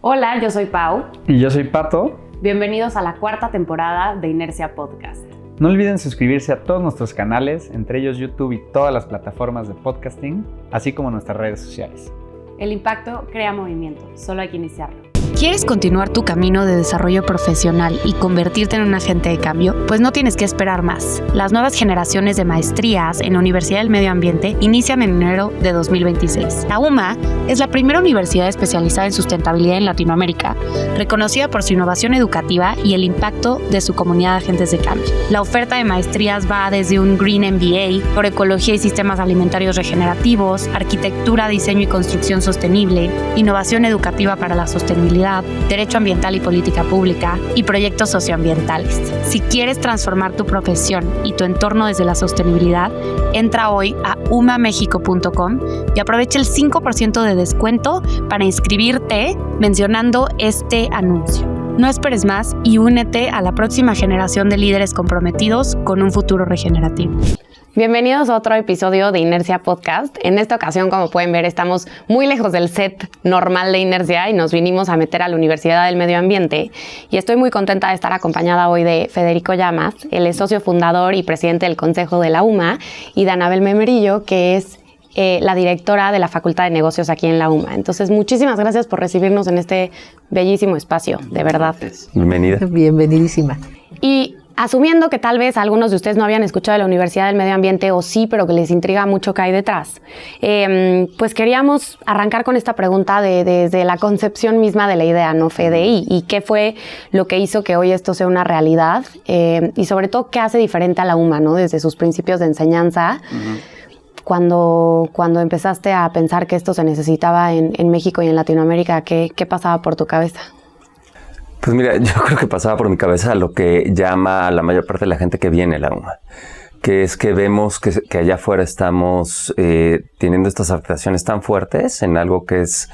Hola, yo soy Pau. Y yo soy Pato. Bienvenidos a la cuarta temporada de Inercia Podcast. No olviden suscribirse a todos nuestros canales, entre ellos YouTube y todas las plataformas de podcasting, así como nuestras redes sociales. El impacto crea movimiento, solo hay que iniciarlo. ¿Quieres continuar tu camino de desarrollo profesional y convertirte en un agente de cambio? Pues no tienes que esperar más. Las nuevas generaciones de maestrías en la Universidad del Medio Ambiente inician en enero de 2026. La UMA es la primera universidad especializada en sustentabilidad en Latinoamérica, reconocida por su innovación educativa y el impacto de su comunidad de agentes de cambio. La oferta de maestrías va desde un Green MBA por ecología y sistemas alimentarios regenerativos, arquitectura, diseño y construcción sostenible, innovación educativa para la sostenibilidad, derecho ambiental y política pública y proyectos socioambientales. Si quieres transformar tu profesión y tu entorno desde la sostenibilidad, entra hoy a umamexico.com y aprovecha el 5% de descuento para inscribirte mencionando este anuncio. No esperes más y únete a la próxima generación de líderes comprometidos con un futuro regenerativo. Bienvenidos a otro episodio de Inercia Podcast. En esta ocasión, como pueden ver, estamos muy lejos del set normal de Inercia y nos vinimos a meter a la Universidad del Medio Ambiente. Y estoy muy contenta de estar acompañada hoy de Federico Llamas. Él es socio fundador y presidente del Consejo de la UMA, y de Anabel Memerillo, que es la directora de la Facultad de Negocios aquí en la UMA. Entonces, muchísimas gracias por recibirnos en este bellísimo espacio, de verdad. Bienvenida. Bienvenidísima. Y asumiendo que tal vez algunos de ustedes no habían escuchado de la Universidad del Medio Ambiente, o sí, pero que les intriga mucho qué hay detrás, pues queríamos arrancar con esta pregunta desde la concepción misma de la idea, ¿no, Fede? Y qué fue lo que hizo que hoy esto sea una realidad, y sobre todo, qué hace diferente a la UMA, ¿no? Desde sus principios de enseñanza. Cuando empezaste a pensar que esto se necesitaba en México y en Latinoamérica, ¿qué pasaba por tu cabeza? Pues mira, yo creo que pasaba por mi cabeza lo que llama a la mayor parte de la gente que viene a la UMA, que es que vemos que allá afuera estamos teniendo estas afectaciones tan fuertes en algo que es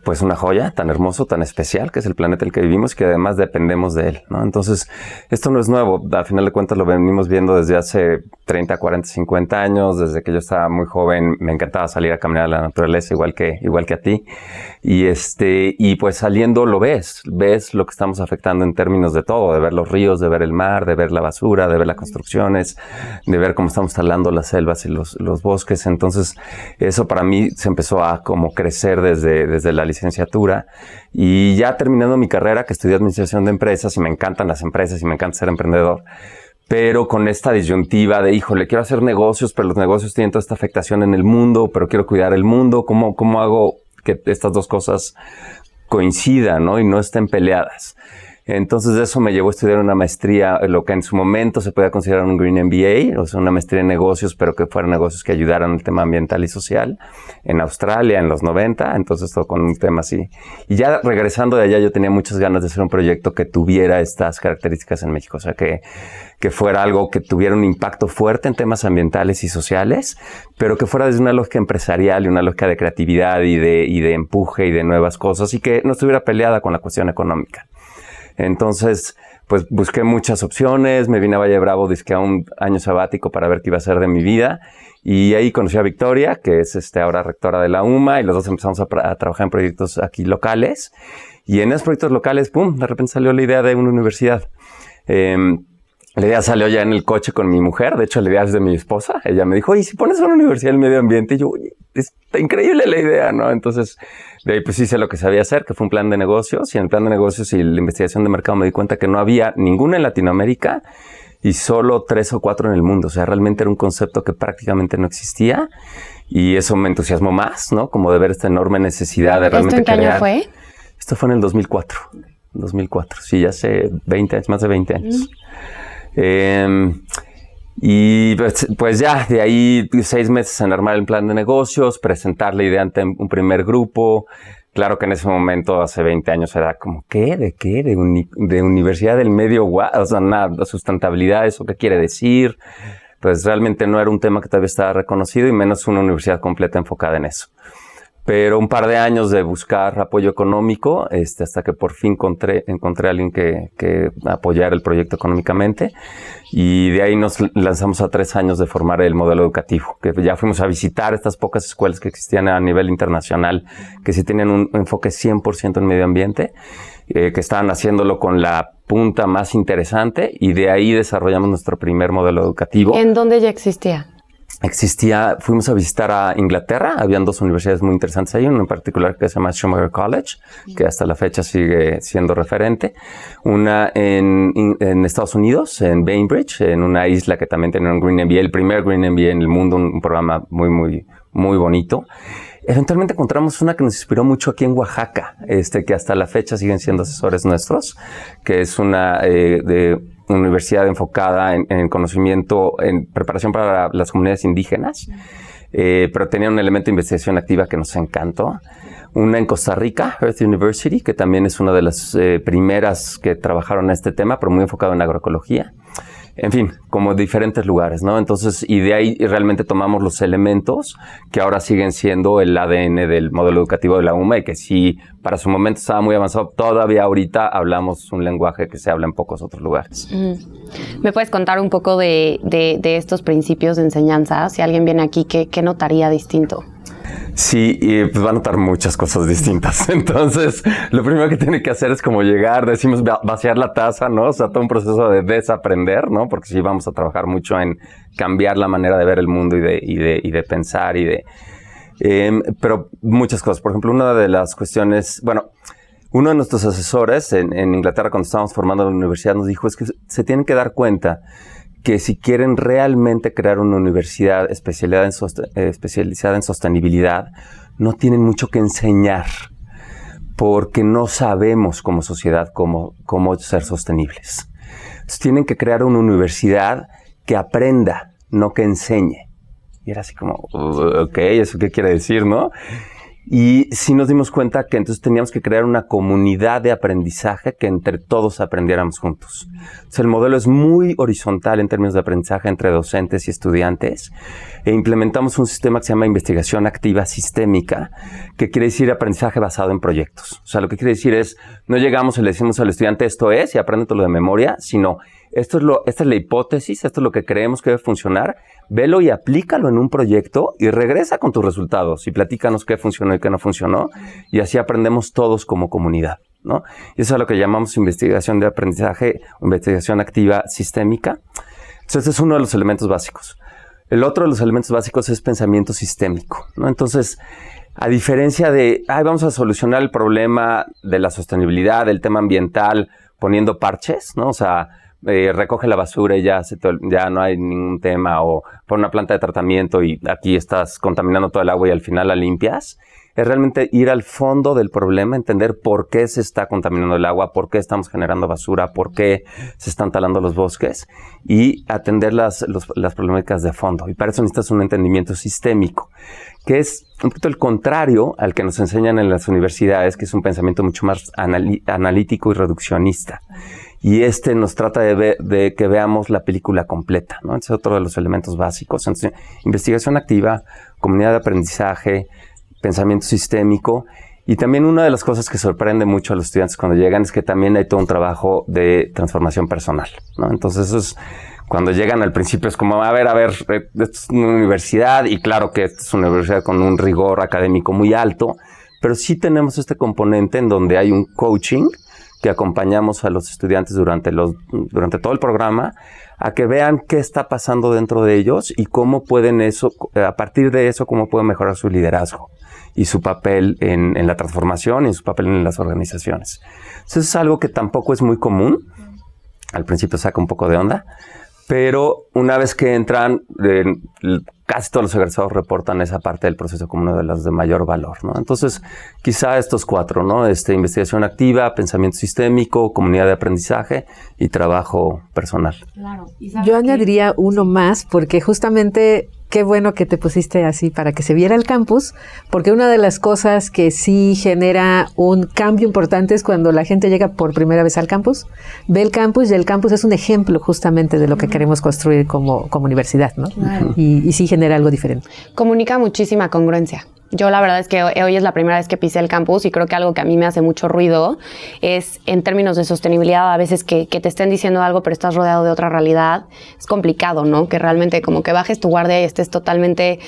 pues una joya tan hermoso, tan especial, que es el planeta en el que vivimos y que además dependemos de él, ¿no? Entonces, esto no es nuevo. A final de cuentas lo venimos viendo desde hace 30, 40, 50 años. Desde que yo estaba muy joven me encantaba salir a caminar a la naturaleza, igual que a ti. Y pues saliendo lo ves lo que estamos afectando en términos de todo, de ver los ríos, de ver el mar, de ver la basura, de ver las construcciones, de ver cómo estamos talando las selvas y los bosques. Entonces, eso para mí se empezó a como crecer desde la licenciatura, y ya terminando mi carrera, que estudié administración de empresas, y me encantan las empresas y me encanta ser emprendedor, pero con esta disyuntiva de, híjole, quiero hacer negocios, pero los negocios tienen toda esta afectación en el mundo, pero quiero cuidar el mundo. ¿Cómo hago que estas dos cosas coincidan, ¿no? Y no estén peleadas? Entonces eso me llevó a estudiar una maestría, lo que en su momento se podía considerar un Green MBA, o sea, una maestría en negocios, pero que fueran negocios que ayudaran al tema ambiental y social, en Australia en los 90, entonces todo con un tema así. Y ya regresando de allá yo tenía muchas ganas de hacer un proyecto que tuviera estas características en México, o sea, que fuera algo que tuviera un impacto fuerte en temas ambientales y sociales, pero que fuera desde una lógica empresarial y una lógica de creatividad y de empuje y de nuevas cosas, y que no estuviera peleada con la cuestión económica. Entonces, pues busqué muchas opciones, me vine a Valle de Bravo, disque a un año sabático para ver qué iba a hacer de mi vida, y ahí conocí a Victoria, que es ahora rectora de la UMA, y los dos empezamos a trabajar en proyectos aquí locales, y en esos proyectos locales, ¡pum!, de repente salió la idea de una universidad. La idea salió ya en el coche con mi mujer, de hecho la idea es de mi esposa. Ella me dijo, oye, si pones una universidad del medio ambiente, y yo, oye, está increíble la idea, ¿no? Entonces, de ahí pues hice lo que sabía hacer, que fue un plan de negocios, y en el plan de negocios y la investigación de mercado me di cuenta que no había ninguna en Latinoamérica y solo 3 o 4 en el mundo. O sea, realmente era un concepto que prácticamente no existía, y eso me entusiasmó más, ¿no? Como de ver esta enorme necesidad de realmente crear. ¿Esto en qué año fue? Esto fue en el 2004. 2004, sí, ya hace 20 años, más de 20 años. Y pues ya de ahí 6 meses en armar el plan de negocios, presentar la idea ante un primer grupo. Claro que en ese momento, hace 20 años, era como, ¿qué? ¿De qué? ¿De Universidad del Medio? O sea, nada, sustentabilidad, ¿eso qué quiere decir? Pues realmente no era un tema que todavía estaba reconocido, y menos una universidad completa enfocada en eso. pero un par de años de buscar apoyo económico, hasta que por fin encontré a alguien que apoyara el proyecto económicamente, y de ahí nos lanzamos a 3 años de formar el modelo educativo, que ya fuimos a visitar estas pocas escuelas que existían a nivel internacional, que sí tenían un enfoque 100% en medio ambiente, que estaban haciéndolo con la punta más interesante, y de ahí desarrollamos nuestro primer modelo educativo. ¿En dónde ya existía? Fuimos a visitar a Inglaterra, habían 2 universidades muy interesantes ahí, una en particular que se llama Schumacher College, que hasta la fecha sigue siendo referente, una en Estados Unidos, en Bainbridge, en una isla que también tiene un Green MBA, el primer Green MBA en el mundo, un programa muy, muy, muy bonito. Eventualmente encontramos una que nos inspiró mucho aquí en Oaxaca, que hasta la fecha siguen siendo asesores nuestros, que es una universidad enfocada en conocimiento, en preparación para las comunidades indígenas, pero tenía un elemento de investigación activa que nos encantó. Una en Costa Rica, Earth University, que también es una de las primeras que trabajaron este tema, pero muy enfocado en agroecología. En fin, como diferentes lugares, ¿no? Entonces, y de ahí realmente tomamos los elementos que ahora siguen siendo el ADN del modelo educativo de la UMA, y que sí, para su momento estaba muy avanzado. Todavía ahorita hablamos un lenguaje que se habla en pocos otros lugares. ¿Me puedes contar un poco de estos principios de enseñanza? Si alguien viene aquí, ¿qué notaría distinto? Sí, y pues va a notar muchas cosas distintas. Entonces, lo primero que tiene que hacer es como llegar, decimos vaciar la taza, ¿no? O sea, todo un proceso de desaprender, ¿no? Porque sí vamos a trabajar mucho en cambiar la manera de ver el mundo y de pensar pero muchas cosas. Por ejemplo, una de las cuestiones, uno de nuestros asesores en Inglaterra, cuando estábamos formando la universidad, nos dijo es que se tienen que dar cuenta que si quieren realmente crear una universidad especializada en sostenibilidad, no tienen mucho que enseñar, porque no sabemos como sociedad cómo ser sostenibles. Entonces tienen que crear una universidad que aprenda, no que enseñe. Y era así como, ok, ¿eso qué quiere decir, no? Y sí nos dimos cuenta que entonces teníamos que crear una comunidad de aprendizaje que entre todos aprendiéramos juntos. Entonces el modelo es muy horizontal en términos de aprendizaje entre docentes y estudiantes, e implementamos un sistema que se llama investigación activa sistémica, que quiere decir aprendizaje basado en proyectos. O sea, lo que quiere decir es, no llegamos y le decimos al estudiante esto es y apréndetelo de memoria, sino esta es la hipótesis, esto es lo que creemos que debe funcionar, velo y aplícalo en un proyecto y regresa con tus resultados y platícanos qué funcionó y qué no funcionó, y así aprendemos todos como comunidad, ¿no? Y eso es lo que llamamos investigación de aprendizaje o investigación activa sistémica. Entonces, este es uno de los elementos básicos. El otro de los elementos básicos es pensamiento sistémico, ¿no? Entonces, a diferencia de, vamos a solucionar el problema de la sostenibilidad, del tema ambiental, poniendo parches, ¿no? O sea, recoge la basura y ya no hay ningún tema, o pon una planta de tratamiento y aquí estás contaminando todo el agua y al final la limpias. Es realmente ir al fondo del problema, entender por qué se está contaminando el agua, por qué estamos generando basura, por qué se están talando los bosques, y atender las problemáticas de fondo. Y para eso necesitas un entendimiento sistémico, que es un poquito el contrario al que nos enseñan en las universidades, que es un pensamiento mucho más analítico y reduccionista. Y nos trata de que veamos la película completa, ¿no? Ese es otro de los elementos básicos. Entonces, investigación activa, comunidad de aprendizaje, pensamiento sistémico. Y también una de las cosas que sorprende mucho a los estudiantes cuando llegan es que también hay todo un trabajo de transformación personal, ¿no? Entonces, eso es cuando llegan al principio, es como, a ver, esto es una universidad, y claro que esto es una universidad con un rigor académico muy alto, pero sí tenemos este componente en donde hay un coaching que acompañamos a los estudiantes durante todo el programa, a que vean qué está pasando dentro de ellos y cómo pueden a partir de eso, cómo pueden mejorar su liderazgo y su papel en la transformación y su papel en las organizaciones. Eso es algo que tampoco es muy común. Al principio saca un poco de onda, pero una vez que entran, casi todos los egresados reportan esa parte del proceso como una de las de mayor valor, ¿no? Entonces, quizá estos 4, ¿no? Investigación activa, pensamiento sistémico, comunidad de aprendizaje y trabajo personal. Claro. Yo añadiría uno más, porque justamente qué bueno que te pusiste así para que se viera el campus, porque una de las cosas que sí genera un cambio importante es cuando la gente llega por primera vez al campus, ve el campus, y el campus es un ejemplo justamente de lo que queremos construir como universidad, ¿no? Claro. Y sí genera algo diferente. Comunica muchísima congruencia. Yo la verdad es que hoy es la primera vez que pisé el campus y creo que algo que a mí me hace mucho ruido es en términos de sostenibilidad, a veces que te estén diciendo algo pero estás rodeado de otra realidad, es complicado, ¿no? Que realmente como que bajes tu guardia y estés totalmente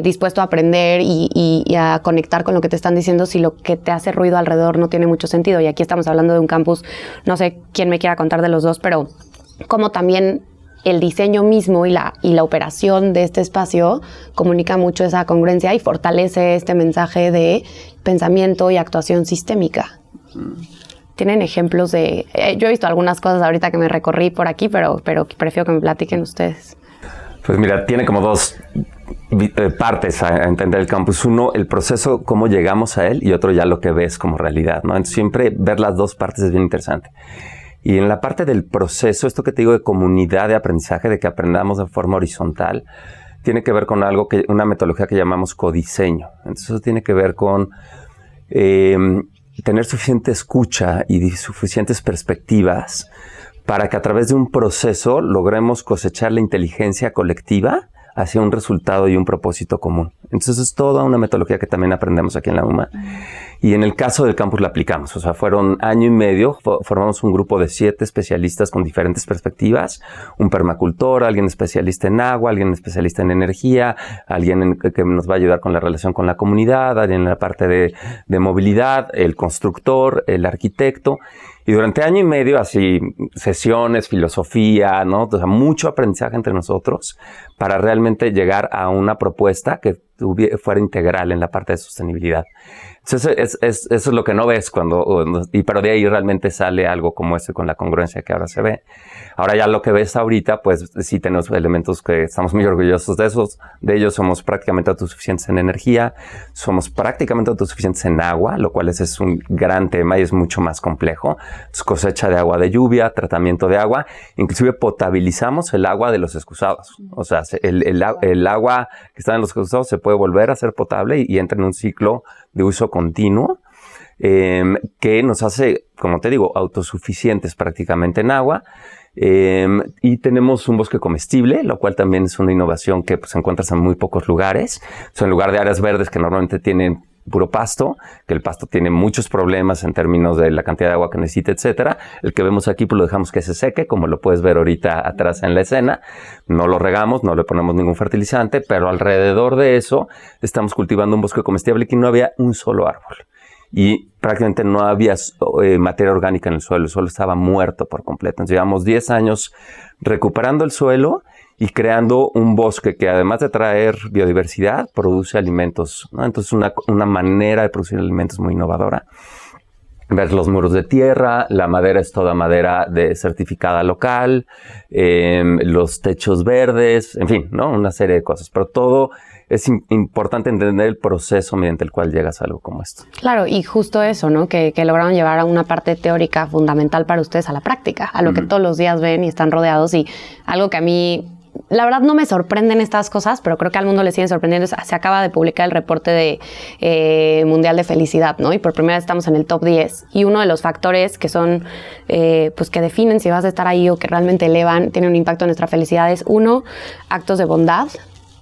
dispuesto a aprender y a conectar con lo que te están diciendo si lo que te hace ruido alrededor no tiene mucho sentido. Y aquí estamos hablando de un campus, no sé quién me quiera contar de los dos, pero como también el diseño mismo y la operación de este espacio comunica mucho esa congruencia y fortalece este mensaje de pensamiento y actuación sistémica. ¿Tienen ejemplos de...? Yo he visto algunas cosas ahorita que me recorrí por aquí, pero prefiero que me platiquen ustedes. Pues mira, tiene como dos partes a entender el campus. Uno, el proceso, cómo llegamos a él, y otro ya lo que ves como realidad, ¿no? Entonces, siempre ver las dos partes es bien interesante. Y en la parte del proceso, esto que te digo de comunidad de aprendizaje, de que aprendamos de forma horizontal, tiene que ver con una metodología que llamamos codiseño. Entonces eso tiene que ver con tener suficiente escucha y suficientes perspectivas para que a través de un proceso logremos cosechar la inteligencia colectiva hacia un resultado y un propósito común. Entonces es toda una metodología que también aprendemos aquí en la UMA. Y en el caso del campus la aplicamos. O sea, fueron año y medio, formamos un grupo de 7 especialistas con diferentes perspectivas. Un permacultor, alguien especialista en agua, alguien especialista en energía, alguien que nos va a ayudar con la relación con la comunidad, alguien en la parte de movilidad, el constructor, el arquitecto. Y durante año y medio, así, sesiones, filosofía, ¿no? O sea, mucho aprendizaje entre nosotros para realmente llegar a una propuesta que fuera integral en la parte de sostenibilidad. Entonces, eso es lo que no ves pero de ahí realmente sale algo como este con la congruencia que ahora se ve. Ahora ya lo que ves ahorita, pues sí tenemos elementos que estamos muy orgullosos de ellos. Somos prácticamente autosuficientes en energía, somos prácticamente autosuficientes en agua, lo cual es un gran tema y es mucho más complejo. Es cosecha de agua de lluvia, tratamiento de agua, inclusive potabilizamos el agua de los excusados. O sea, el agua que está en los excusados se puede volver a ser potable y entra en un ciclo de uso continuo que nos hace, como te digo, autosuficientes prácticamente en agua. Y tenemos un bosque comestible, lo cual también es una innovación que pues encuentras en muy pocos lugares. O sea, en lugar de áreas verdes que normalmente tienen puro pasto, que el pasto tiene muchos problemas en términos de la cantidad de agua que necesita, etcétera. El que vemos aquí pues lo dejamos que se seque, como lo puedes ver ahorita atrás en la escena. No lo regamos, no le ponemos ningún fertilizante, pero alrededor de eso estamos cultivando un bosque comestible que no había un solo árbol. Y prácticamente no había materia orgánica en el suelo estaba muerto por completo. Entonces llevamos 10 años recuperando el suelo y creando un bosque que además de traer biodiversidad, produce alimentos, ¿no? Entonces una manera de producir alimentos muy innovadora. Ver los muros de tierra, la madera es toda madera certificada local, los techos verdes, en fin, ¿no? Una serie de cosas, pero todo es importante entender el proceso mediante el cual llegas a algo como esto. Claro, y justo eso, ¿no? Que lograron llevar a una parte teórica fundamental para ustedes a la práctica, a lo que todos los días ven y están rodeados, y algo que a mí, la verdad, no me sorprenden estas cosas, pero creo que al mundo le siguen sorprendiendo. Se acaba de publicar el reporte de Mundial de Felicidad, ¿no? Y por primera vez estamos en el top 10. Y uno de los factores que son, pues que definen si vas a estar ahí o que realmente elevan, tienen un impacto en nuestra felicidad es 1, actos de bondad,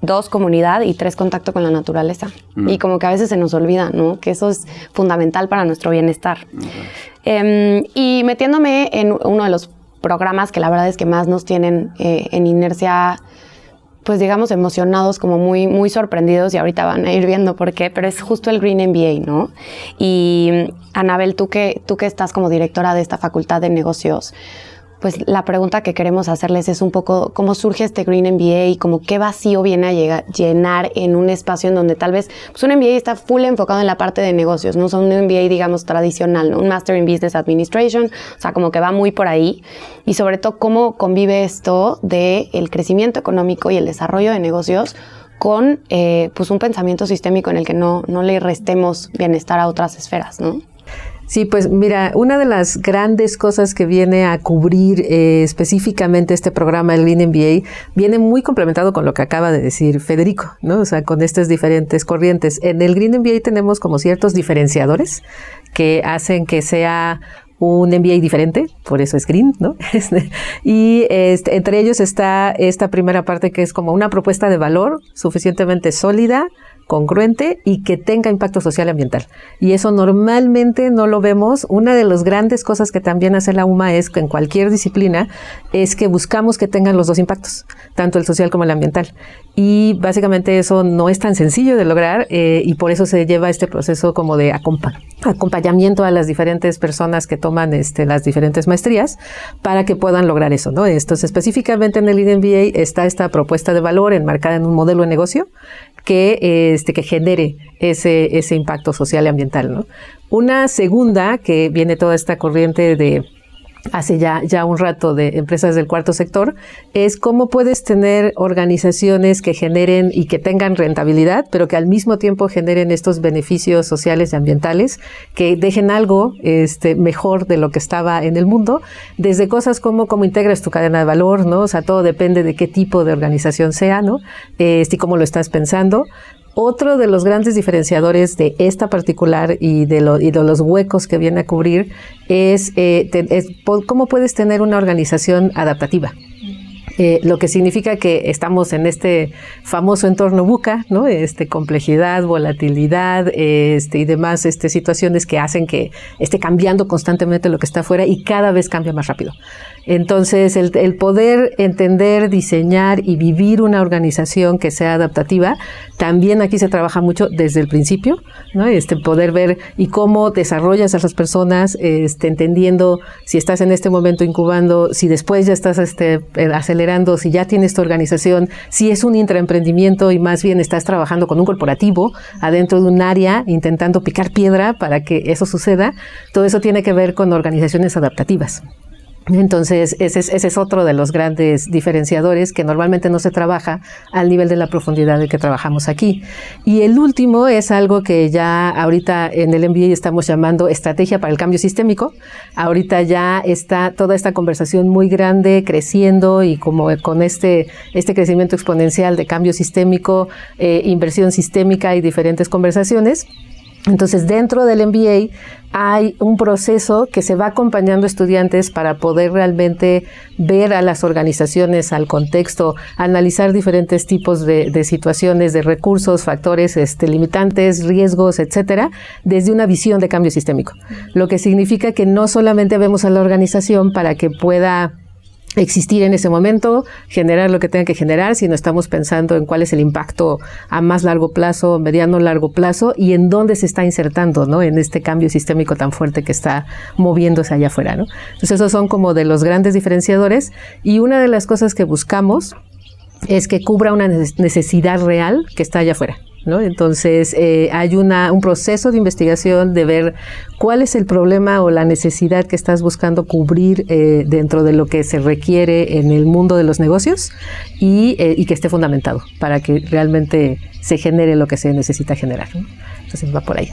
2, comunidad, y 3, contacto con la naturaleza. Y como que a veces se nos olvida, ¿no? Que eso es fundamental para nuestro bienestar. Y metiéndome en uno de los programas que la verdad es que más nos tienen en inercia, pues digamos emocionados, como muy, muy sorprendidos, y ahorita van a ir viendo por qué, pero es justo el Green MBA, ¿no? Y Anabel, tú que estás como directora de esta Facultad de Negocios, pues la pregunta que queremos hacerles es un poco cómo surge este Green MBA y como qué vacío viene a llenar en un espacio en donde tal vez pues un MBA está full enfocado en la parte de negocios, no un MBA digamos tradicional, ¿no? Un Master in Business Administration, o sea, como que va muy por ahí, y sobre todo cómo convive esto de el crecimiento económico y el desarrollo de negocios con pues un pensamiento sistémico en el que no le restemos bienestar a otras esferas, ¿no? Sí, pues mira, una de las grandes cosas que viene a cubrir específicamente este programa, el Green MBA, viene muy complementado con lo que acaba de decir Federico, ¿no? O sea, con estas diferentes corrientes. En el Green MBA tenemos como ciertos diferenciadores que hacen que sea un MBA diferente, por eso es Green, ¿no? Y entre ellos está esta primera parte que es como una propuesta de valor suficientemente sólida, congruente y que tenga impacto social y ambiental. Y eso normalmente no lo vemos. Una de las grandes cosas que también hace la UMA es que en cualquier disciplina es que buscamos que tengan los dos impactos, tanto el social como el ambiental. Y básicamente eso no es tan sencillo de lograr y por eso se lleva este proceso como de acompañamiento a las diferentes personas que toman las diferentes maestrías para que puedan lograr eso, ¿no? Entonces, específicamente en el Lead MBA está esta propuesta de valor enmarcada en un modelo de negocio que genere ese impacto social y ambiental, ¿no? Una segunda, que viene toda esta corriente de hace ya un rato de empresas del cuarto sector, es cómo puedes tener organizaciones que generen y que tengan rentabilidad, pero que al mismo tiempo generen estos beneficios sociales y ambientales, que dejen algo mejor de lo que estaba en el mundo, desde cosas como cómo integras tu cadena de valor, ¿no? O sea, todo depende de qué tipo de organización sea, ¿no? Y cómo lo estás pensando. Otro de los grandes diferenciadores de esta particular y de los huecos que viene a cubrir es cómo puedes tener una organización adaptativa. Lo que significa que estamos en este famoso entorno VUCA, ¿no? Complejidad, volatilidad, y demás situaciones que hacen que esté cambiando constantemente lo que está afuera y cada vez cambia más rápido. Entonces, el poder entender, diseñar y vivir una organización que sea adaptativa, también aquí se trabaja mucho desde el principio, ¿no? Poder ver y cómo desarrollas a las personas, entendiendo si estás en este momento incubando, si después ya estás acelerando, si ya tienes tu organización, si es un intraemprendimiento y más bien estás trabajando con un corporativo adentro de un área intentando picar piedra para que eso suceda. Todo eso tiene que ver con organizaciones adaptativas. Entonces, ese es otro de los grandes diferenciadores que normalmente no se trabaja al nivel de la profundidad de que trabajamos aquí. Y el último es algo que ya ahorita en el MBA estamos llamando estrategia para el cambio sistémico. Ahorita ya está toda esta conversación muy grande, creciendo y como con este crecimiento exponencial de cambio sistémico, inversión sistémica y diferentes conversaciones. Entonces, dentro del MBA hay un proceso que se va acompañando a estudiantes para poder realmente ver a las organizaciones, al contexto, analizar diferentes tipos de situaciones, de recursos, factores limitantes, riesgos, etcétera, desde una visión de cambio sistémico. Lo que significa que no solamente vemos a la organización para que pueda existir en ese momento, generar lo que tenga que generar, sino estamos pensando en cuál es el impacto a más largo plazo, mediano largo plazo y en dónde se está insertando, ¿no? En este cambio sistémico tan fuerte que está moviéndose allá afuera, ¿no? Entonces esos son como de los grandes diferenciadores y una de las cosas que buscamos es que cubra una necesidad real que está allá afuera, ¿no? Entonces, hay un proceso de investigación de ver cuál es el problema o la necesidad que estás buscando cubrir dentro de lo que se requiere en el mundo de los negocios y que esté fundamentado para que realmente se genere lo que se necesita generar, ¿no? Entonces, va por ahí.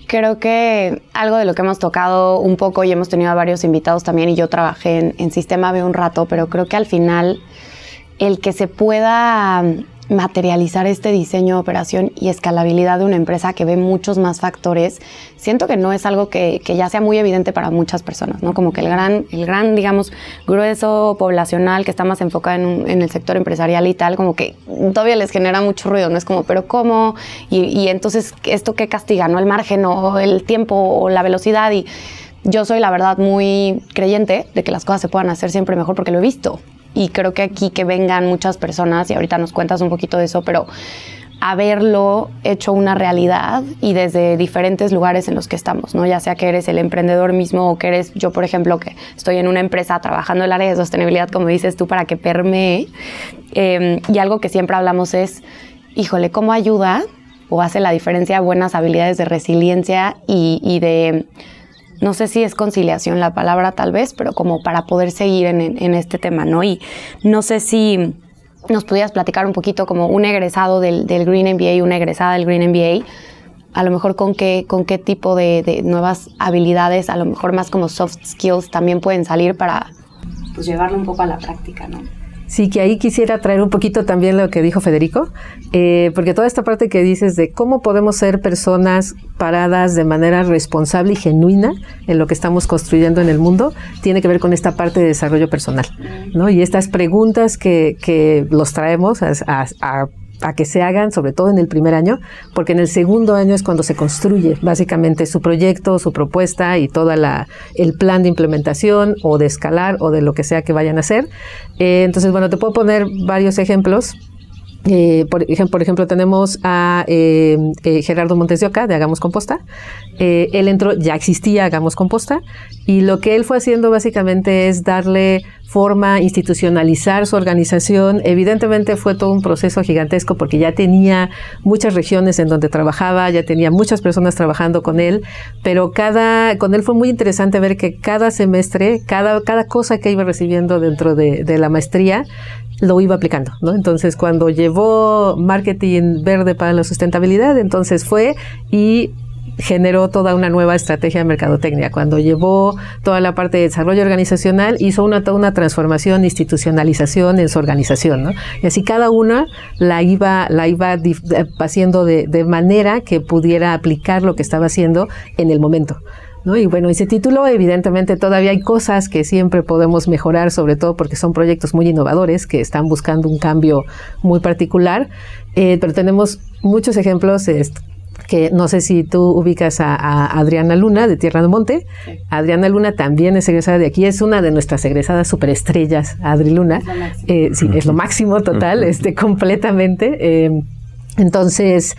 Creo que algo de lo que hemos tocado un poco y hemos tenido a varios invitados también y yo trabajé en Sistema B un rato, pero creo que al final el que se pueda materializar este diseño, operación y escalabilidad de una empresa que ve muchos más factores, siento que no es algo que ya sea muy evidente para muchas personas, ¿no? Como que el gran, digamos, grueso poblacional que está más enfocado en el sector empresarial y tal, como que todavía les genera mucho ruido, ¿no? Es como, ¿pero cómo? Y entonces, ¿esto qué castiga, no? El margen o el tiempo o la velocidad. Y yo soy, la verdad, muy creyente de que las cosas se puedan hacer siempre mejor porque lo he visto. Y creo que aquí que vengan muchas personas, y ahorita nos cuentas un poquito de eso, pero haberlo hecho una realidad y desde diferentes lugares en los que estamos, ¿no? Ya sea que eres el emprendedor mismo o que eres yo, por ejemplo, que estoy en una empresa trabajando en el área de sostenibilidad, como dices tú, para que permee. Y algo que siempre hablamos es, híjole, ¿cómo ayuda o hace la diferencia buenas habilidades de resiliencia y de... No sé si es conciliación la palabra tal vez, pero como para poder seguir en este tema, ¿no? Y no sé si nos pudieras platicar un poquito como un egresado del Green MBA, una egresada del Green MBA, a lo mejor con qué tipo de nuevas habilidades, a lo mejor más como soft skills también pueden salir para pues llevarlo un poco a la práctica, ¿no? Sí, que ahí quisiera traer un poquito también lo que dijo Federico, porque toda esta parte que dices de cómo podemos ser personas paradas de manera responsable y genuina en lo que estamos construyendo en el mundo, tiene que ver con esta parte de desarrollo personal, ¿no? Y estas preguntas que los traemos a a que se hagan, sobre todo en el primer año, porque en el segundo año es cuando se construye básicamente su proyecto, su propuesta y todo el plan de implementación o de escalar o de lo que sea que vayan a hacer. Entonces, bueno, te puedo poner varios ejemplos. Por ejemplo, tenemos a Gerardo Montes de Oca de Hagamos Composta. Él entró, ya existía Hagamos Composta, y lo que él fue haciendo básicamente es darle forma, institucionalizar su organización. Evidentemente fue todo un proceso gigantesco porque ya tenía muchas regiones en donde trabajaba, ya tenía muchas personas trabajando con él, pero con él fue muy interesante ver que cada semestre, cada cosa que iba recibiendo dentro de la maestría, lo iba aplicando, ¿no? Entonces, cuando llevó marketing verde para la sustentabilidad, entonces fue y generó toda una nueva estrategia de mercadotecnia. Cuando llevó toda la parte de desarrollo organizacional, hizo toda una transformación, institucionalización en su organización, ¿no? Y así cada una la iba haciendo de manera que pudiera aplicar lo que estaba haciendo en el momento, ¿no? Y bueno, ese título, evidentemente todavía hay cosas que siempre podemos mejorar, sobre todo porque son proyectos muy innovadores que están buscando un cambio muy particular, pero tenemos muchos ejemplos que no sé si tú ubicas a Adriana Luna de Tierra del Monte. Sí. Adriana Luna también es egresada de aquí, es una de nuestras egresadas superestrellas, Adri Luna. Sí, es lo máximo total, completamente. Entonces,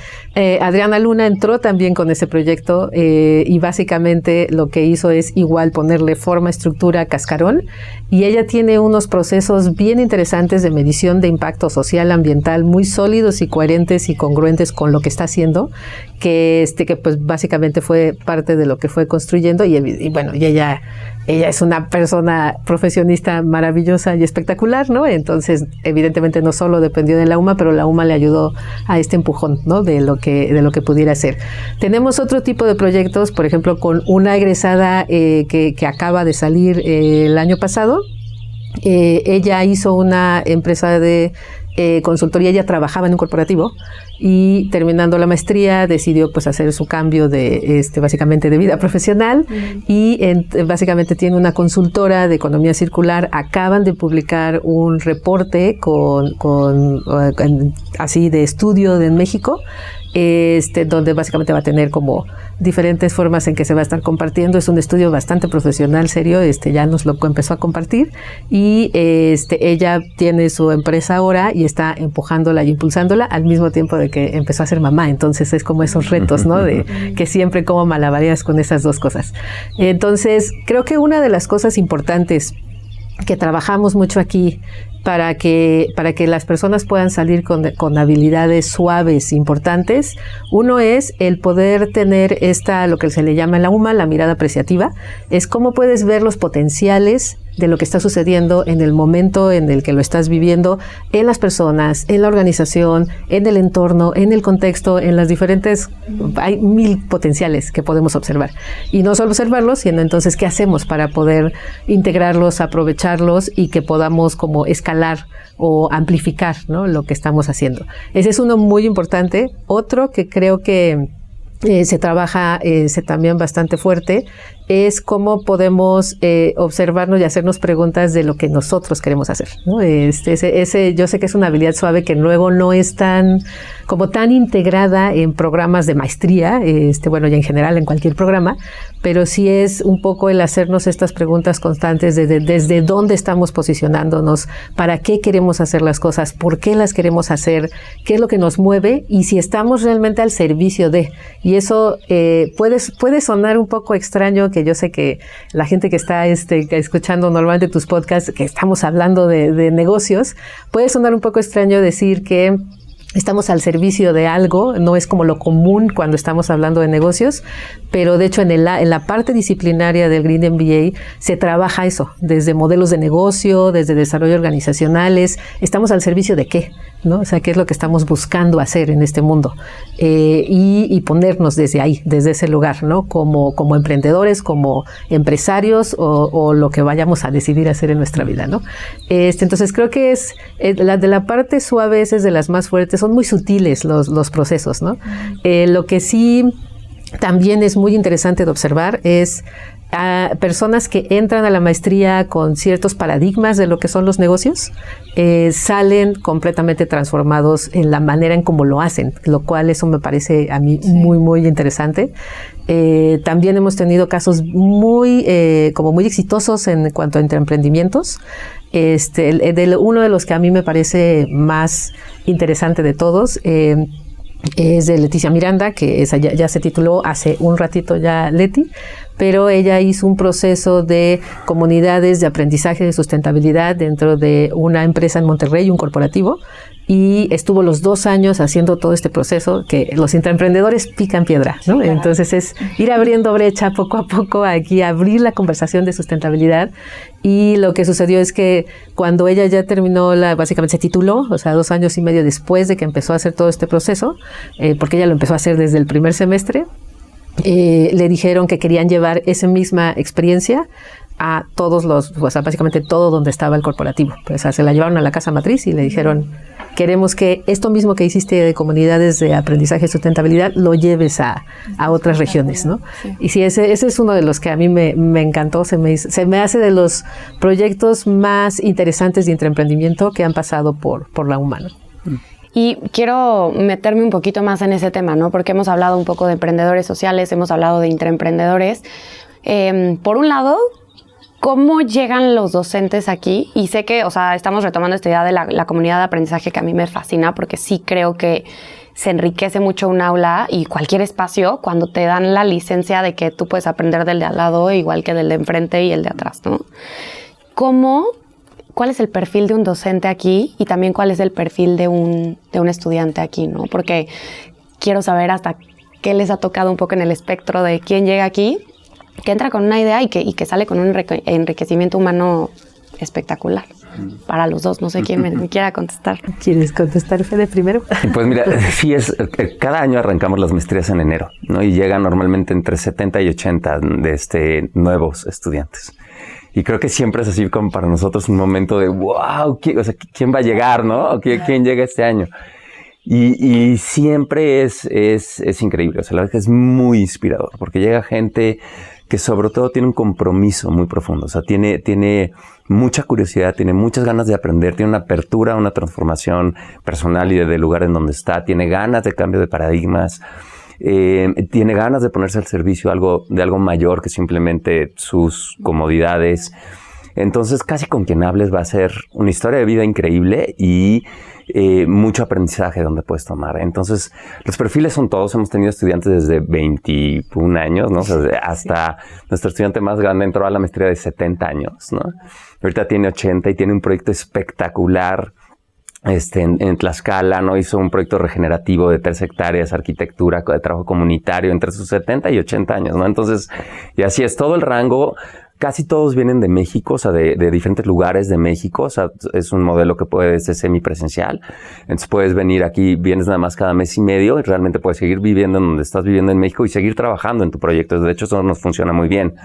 Adriana Luna entró también con ese proyecto y básicamente lo que hizo es igual ponerle forma, estructura, cascarón, y ella tiene unos procesos bien interesantes de medición de impacto social, ambiental, muy sólidos y coherentes y congruentes con lo que está haciendo, que pues básicamente fue parte de lo que fue construyendo y bueno, y ella es una persona profesionista maravillosa y espectacular, ¿no? Entonces, evidentemente no solo dependió de la UMA, pero la UMA le ayudó a este empujón, ¿no? De lo que pudiera hacer. Tenemos otro tipo de proyectos, por ejemplo, con una egresada que acaba de salir el año pasado. Ella hizo una empresa de consultoría, ella trabajaba en un corporativo y terminando la maestría decidió pues hacer su cambio de básicamente de vida profesional y básicamente tiene una consultora de economía circular. Acaban de publicar un reporte así de estudio en México, donde básicamente va a tener como diferentes formas en que se va a estar compartiendo. Es un estudio bastante profesional, serio, ya nos lo empezó a compartir y ella tiene su empresa ahora y está empujándola y impulsándola al mismo tiempo de que empezó a ser mamá. Entonces es como esos retos, ¿no? De que siempre como malabareas con esas dos cosas. Entonces creo que una de las cosas importantes que trabajamos mucho aquí para que las personas puedan salir con habilidades suaves importantes. Uno es el poder tener lo que se le llama en la UMA, la mirada apreciativa. Es cómo puedes ver los potenciales de lo que está sucediendo en el momento en el que lo estás viviendo, en las personas, en la organización, en el entorno, en el contexto, en las diferentes... Hay 1000 potenciales que podemos observar. Y no solo observarlos, sino entonces qué hacemos para poder integrarlos, aprovecharlos y que podamos como escalar o amplificar, ¿no? Lo que estamos haciendo. Ese es uno muy importante. Otro que creo que se trabaja también bastante fuerte es cómo podemos observarnos y hacernos preguntas de lo que nosotros queremos hacer, ¿no? Yo sé que es una habilidad suave que luego no es tan integrada en programas de maestría, bueno, y en general en cualquier programa, pero sí es un poco el hacernos estas preguntas constantes desde dónde estamos posicionándonos, para qué queremos hacer las cosas, por qué las queremos hacer, qué es lo que nos mueve y si estamos realmente al servicio de. Y eso puede sonar un poco extraño, que yo sé que la gente que está escuchando normalmente tus podcasts, que estamos hablando de negocios, puede sonar un poco extraño decir que estamos al servicio de algo, no es como lo común cuando estamos hablando de negocios, pero de hecho en la parte disciplinaria del Green MBA se trabaja eso, desde modelos de negocio, desde desarrollo organizacionales. ¿Estamos al servicio de qué? ¿No? O sea, ¿qué es lo que estamos buscando hacer en este mundo? Y ponernos desde ahí, desde ese lugar, ¿no? Como emprendedores, como empresarios o lo que vayamos a decidir hacer en nuestra vida, ¿no? Entonces creo que de la parte suave es de las más fuertes. Son muy sutiles los procesos, ¿no? Lo que sí también es muy interesante de observar es a personas que entran a la maestría con ciertos paradigmas de lo que son los negocios, salen completamente transformados en la manera en cómo lo hacen, lo cual eso me parece a mí muy, muy interesante. También hemos tenido casos muy exitosos en cuanto a emprendimientos. Uno de los que a mí me parece más interesante de todos es de Leticia Miranda, que esa ya se tituló hace un ratito ya Leti, pero ella hizo un proceso de comunidades de aprendizaje de sustentabilidad dentro de una empresa en Monterrey, un corporativo, y estuvo los 2 años haciendo todo este proceso que los intraemprendedores pican piedra, ¿no? Claro. Entonces es ir abriendo brecha poco a poco aquí, abrir la conversación de sustentabilidad. Y lo que sucedió es que cuando ella ya terminó, básicamente se tituló, o sea, 2 años y medio después de que empezó a hacer todo este proceso, porque ella lo empezó a hacer desde el primer semestre, le dijeron que querían llevar esa misma experiencia a todos o sea, básicamente todo donde estaba el corporativo. Pues, o sea, se la llevaron a la casa matriz y le dijeron, queremos que esto mismo que hiciste de comunidades de aprendizaje y sustentabilidad lo lleves a otras regiones, ¿no? Sí. Y sí, ese es uno de los que a mí me encantó, se me hace de los proyectos más interesantes de intraemprendimiento que han pasado por la UMA, ¿no? Y quiero meterme un poquito más en ese tema, ¿no? Porque hemos hablado un poco de emprendedores sociales, hemos hablado de intraemprendedores. Por un lado, ¿cómo llegan los docentes aquí? Y sé que, o sea, estamos retomando esta idea de la comunidad de aprendizaje que a mí me fascina, porque sí creo que se enriquece mucho un aula y cualquier espacio cuando te dan la licencia de que tú puedes aprender del de al lado igual que del de enfrente y el de atrás, ¿no? ¿Cuál es el perfil de un docente aquí y también cuál es el perfil de un estudiante aquí, ¿no? Porque quiero saber hasta qué les ha tocado un poco en el espectro de quién llega aquí, que entra con una idea y que sale con un enriquecimiento humano espectacular para los dos. No sé quién me quiera contestar. ¿Quieres contestar, Fede, primero? Pues mira, sí, cada año arrancamos las maestrías en enero, ¿no? Y llegan normalmente entre 70 y 80 de nuevos estudiantes. Y creo que siempre es así como para nosotros un momento de wow, ¿quién va a llegar, no? ¿Quién llega este año? Y siempre es increíble, o sea, la verdad que es muy inspirador, porque llega gente que sobre todo tiene un compromiso muy profundo, o sea, tiene mucha curiosidad, tiene muchas ganas de aprender, tiene una apertura, una transformación personal y del lugar en donde está, tiene ganas de cambio de paradigmas, tiene ganas de ponerse al servicio de algo mayor que simplemente sus comodidades. Entonces, casi con quien hables va a ser una historia de vida increíble y mucho aprendizaje donde puedes tomar. Entonces, los perfiles son todos. Hemos tenido estudiantes desde 21 años, ¿no? O sea, hasta nuestro estudiante más grande entró a la maestría de 70 años, ¿no? Ahorita tiene 80 y tiene un proyecto espectacular. En Tlaxcala, ¿no? Hizo un proyecto regenerativo de 3 hectáreas, arquitectura, de trabajo comunitario entre sus 70 y 80 años, ¿no? Entonces, y así es todo el rango. Casi todos vienen de México, o sea, de diferentes lugares de México. O sea, es un modelo que puede ser semipresencial. Entonces puedes venir aquí, vienes nada más cada mes y medio y realmente puedes seguir viviendo en donde estás viviendo en México y seguir trabajando en tu proyecto. De hecho, eso nos funciona muy bien,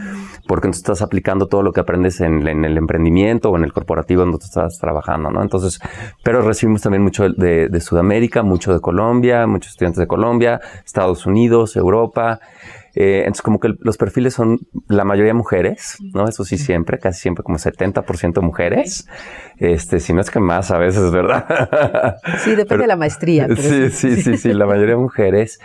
porque entonces estás aplicando todo lo que aprendes en el emprendimiento o en el corporativo donde tú estás trabajando, ¿no? Entonces, pero recibimos también mucho de Sudamérica, mucho de Colombia, muchos estudiantes de Colombia, Estados Unidos, Europa. Entonces, como que los perfiles son la mayoría mujeres, ¿no? Eso sí, siempre, casi siempre como 70% mujeres. Si no es que más a veces, ¿verdad? Sí, depende de la maestría. Pero sí, la mayoría mujeres.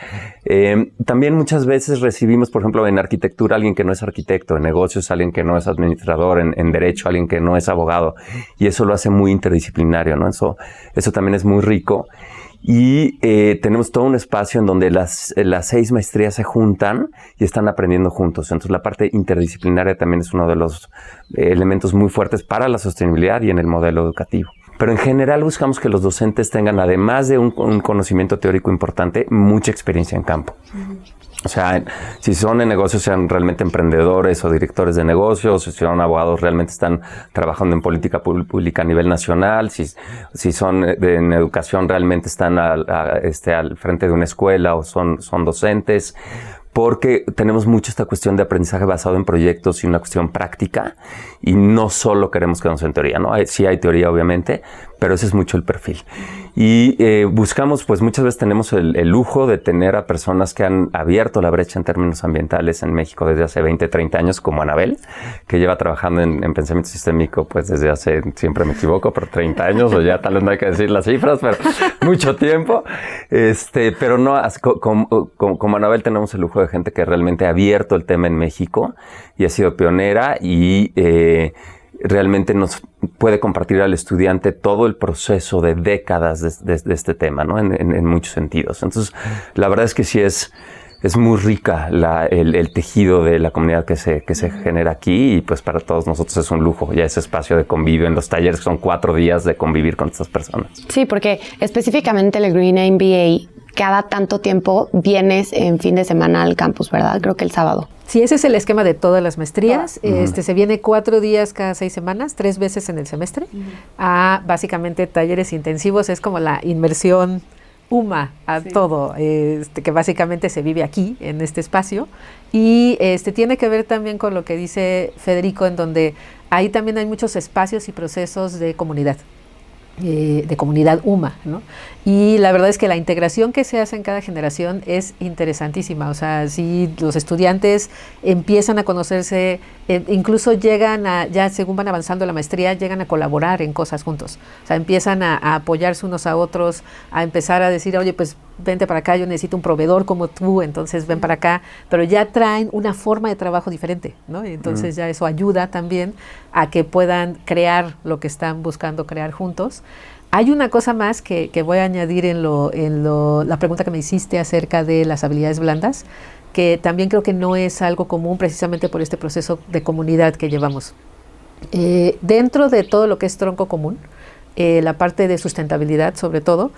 También muchas veces recibimos, por ejemplo, en arquitectura, alguien que no es arquitecto, en negocios, alguien que no es administrador, en derecho, alguien que no es abogado. Y eso lo hace muy interdisciplinario, ¿no? Eso también es muy rico. Y tenemos todo un espacio en donde las 6 maestrías se juntan y están aprendiendo juntos. Entonces la parte interdisciplinaria también es uno de los elementos muy fuertes para la sostenibilidad y en el modelo educativo. Pero en general buscamos que los docentes tengan, además de un conocimiento teórico importante, mucha experiencia en campo. O sea, si son en negocios, sean realmente emprendedores o directores de negocios, si son abogados, realmente están trabajando en política pública a nivel nacional, si son en educación, realmente están al frente de una escuela o son docentes. porque tenemos mucho esta cuestión de aprendizaje basado en proyectos y una cuestión práctica, y no solo queremos quedarnos en teoría, ¿no? Sí hay teoría, obviamente, pero ese es mucho el perfil. Y buscamos, pues muchas veces tenemos el lujo de tener a personas que han abierto la brecha en términos ambientales en México desde hace 20, 30 años, como Anabel, que lleva trabajando en pensamiento sistémico pues desde hace, siempre me equivoco, pero 30 años, o ya tal vez no hay que decir las cifras, pero mucho tiempo. Pero no, como Anabel tenemos el lujo de gente que realmente ha abierto el tema en México y ha sido pionera y realmente nos puede compartir al estudiante todo el proceso de décadas de este tema, ¿no? En muchos sentidos. Entonces, la verdad es que sí es muy rica el tejido de la comunidad que se genera aquí, y pues para todos nosotros es un lujo ya ese espacio de convivio en los talleres, que son 4 días de convivir con estas personas. Sí, porque específicamente el Green MBA, cada tanto tiempo vienes en fin de semana al campus, ¿verdad? Creo que el sábado. Sí, ese es el esquema de todas las maestrías. Se viene 4 días cada 6 semanas, 3 veces en el semestre, a básicamente talleres intensivos. Es como la inmersión UMA a todo, que básicamente se vive aquí, en este espacio. Y tiene que ver también con lo que dice Federico, en donde ahí también hay muchos espacios y procesos de comunidad UMA, ¿no? Y la verdad es que la integración que se hace en cada generación es interesantísima. O sea, si los estudiantes empiezan a conocerse, incluso llegan ya según van avanzando la maestría, llegan a colaborar en cosas juntos. O sea, empiezan a apoyarse unos a otros, a empezar a decir, oye, pues vente para acá, yo necesito un proveedor como tú, entonces ven para acá, pero ya traen una forma de trabajo diferente, ¿no? Y entonces ya eso ayuda también a que puedan crear lo que están buscando crear juntos. Hay una cosa más que voy a añadir en la pregunta que me hiciste acerca de las habilidades blandas, que también creo que no es algo común precisamente por este proceso de comunidad que llevamos. Dentro de todo lo que es tronco común, la parte de sustentabilidad sobre todo,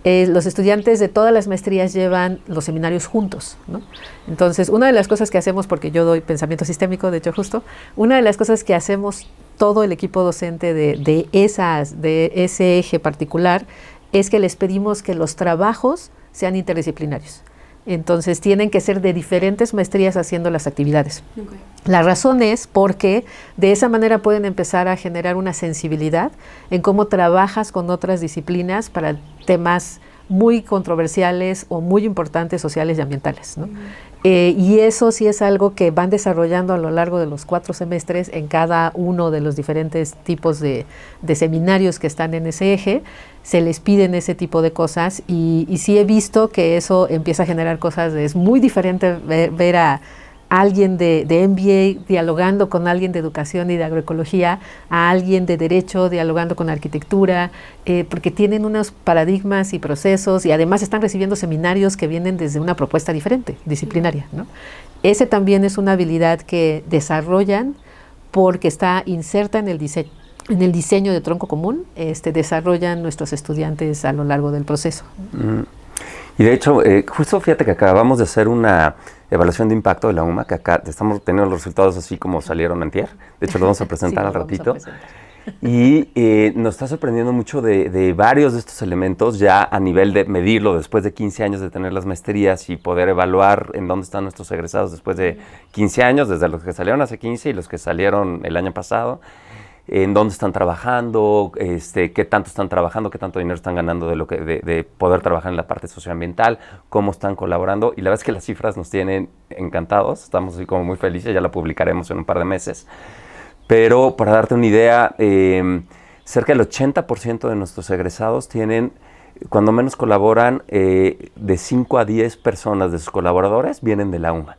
los estudiantes de todas las maestrías llevan los seminarios juntos, ¿no? Entonces, una de las cosas que hacemos, porque yo doy pensamiento sistémico, de hecho justo, una de las cosas que hacemos todo el equipo docente de ese eje particular es que les pedimos que los trabajos sean interdisciplinarios. Entonces tienen que ser de diferentes maestrías haciendo las actividades. Okay. La razón es porque de esa manera pueden empezar a generar una sensibilidad en cómo trabajas con otras disciplinas para temas muy controversiales o muy importantes sociales y ambientales, ¿no? Y eso sí es algo que van desarrollando a lo largo de los 4 semestres en cada uno de los diferentes tipos de seminarios que están en ese eje. Se les piden ese tipo de cosas y sí he visto que eso empieza a generar cosas. Es muy diferente ver a alguien de MBA dialogando con alguien de educación y de agroecología, a alguien de derecho dialogando con arquitectura, porque tienen unos paradigmas y procesos y además están recibiendo seminarios que vienen desde una propuesta diferente, disciplinaria, ¿no? Ese también es una habilidad que desarrollan porque está inserta en el diseño de tronco común, desarrollan nuestros estudiantes a lo largo del proceso. Y de hecho, justo fíjate que acabamos de hacer una evaluación de impacto de la UMA, que acá estamos teniendo los resultados así como salieron antier. De hecho, lo vamos a presentar al ratito. Y nos está sorprendiendo mucho de varios de estos elementos ya a nivel de medirlo después de 15 años de tener las maestrías y poder evaluar en dónde están nuestros egresados después de 15 años, desde los que salieron hace 15 y los que salieron el año pasado. En dónde están trabajando, qué tanto están trabajando, qué tanto dinero están ganando de poder trabajar en la parte socioambiental, cómo están colaborando. Y la verdad es que las cifras nos tienen encantados, estamos así como muy felices, ya la publicaremos en un par de meses. Pero para darte una idea, cerca del 80% de nuestros egresados tienen, cuando menos colaboran, de 5 a 10 personas de sus colaboradores vienen de la UMA.